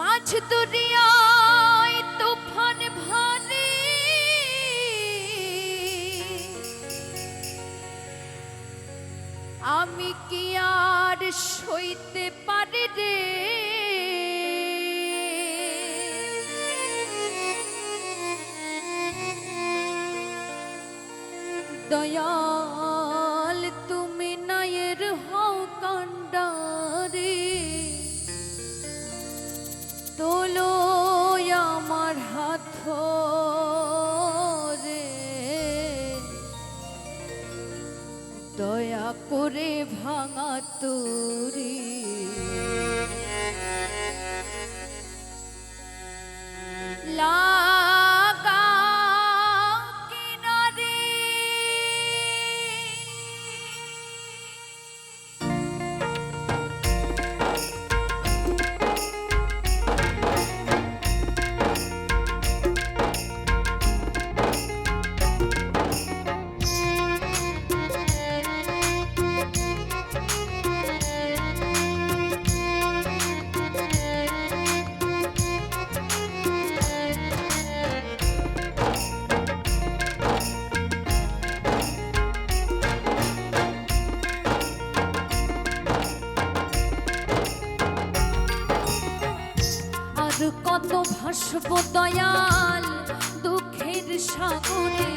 মাছ দরিয়ায় তুফান ভারী আমি কি আর সইতে পারি রে দয়াল তুমি নায়ের হও কান্ডারে তোলো আমার হাত ধরে দয়া করে ভাঙা তুরি লাগা কিনারে কত ভাসব দয়াল দুঃখের সাগরে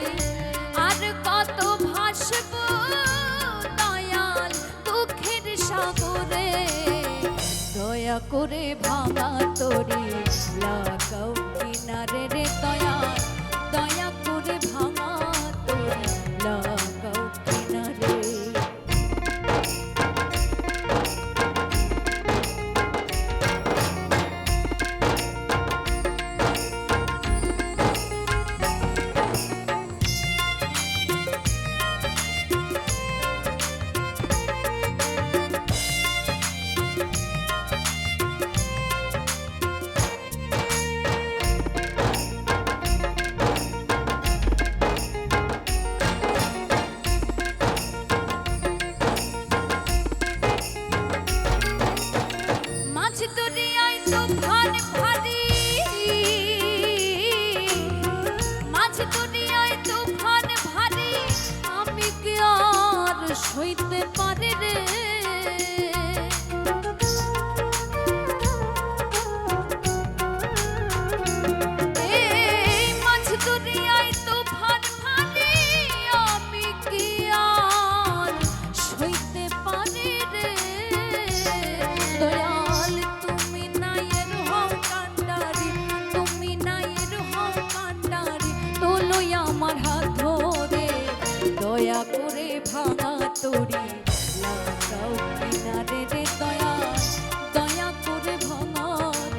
আর কত ভাসব দয়াল দুঃখের সাগরে দয়া করে ভাঙা তরি লাগাও কিনারে রে দয়াল দয়া করে ভাঙা তরি লাগাও কিনারে সইতে পারে রে এই মাছ দরিয়ায় তুফান ভারী আমি কি আর সইতে পারি রে দয়াল তুমি নায়ের হও কান্ডারি তুমি নায়ের হও কান্ডারি তোলো আমার হাত ধরে দয়া করে ভাঙা তোরি লাগাও কিনারে রে দয়া দয়া করে ভাঙা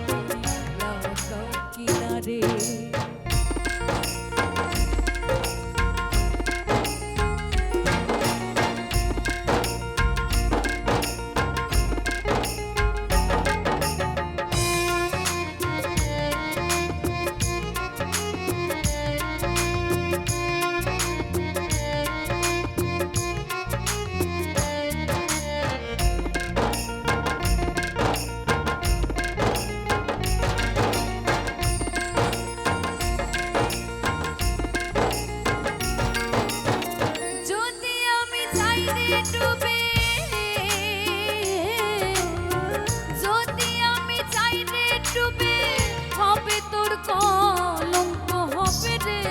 তোরি লাগাও কিনারে হবে তোর কলঙ্ক হবে রে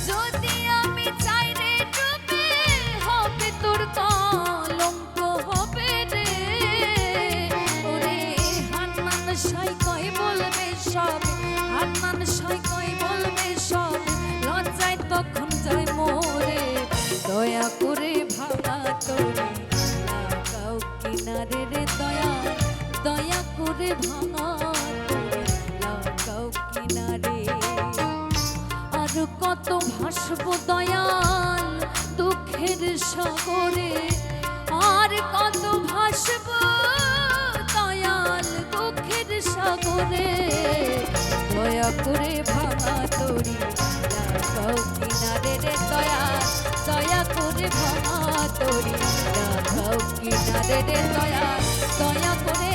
যদি আমি চাই রে ডুবে হবে তোর কলঙ্ক হবে রে ওরে হান্নান সাই কই বলবে সব হান্নান সাই কই বলবে সব লজ্জায় তখন যায় মোরে দয়া করে ভাঙা তোরি লাগাও কিনারে রে দয়া দয়া করে ভাঙা তোরি লাগাও কিনারে আর কত ভাসব দয়াল দুঃখের সাগরে আর কত ভাসব দয়াল দুঃখের সাগরে দয়া করে ভাঙা তরি লাগাও কিনারে রে দয়াল, দয়া করে ভাঙা তরি লাগাও কিনারে রে দয়াল, দয়া করে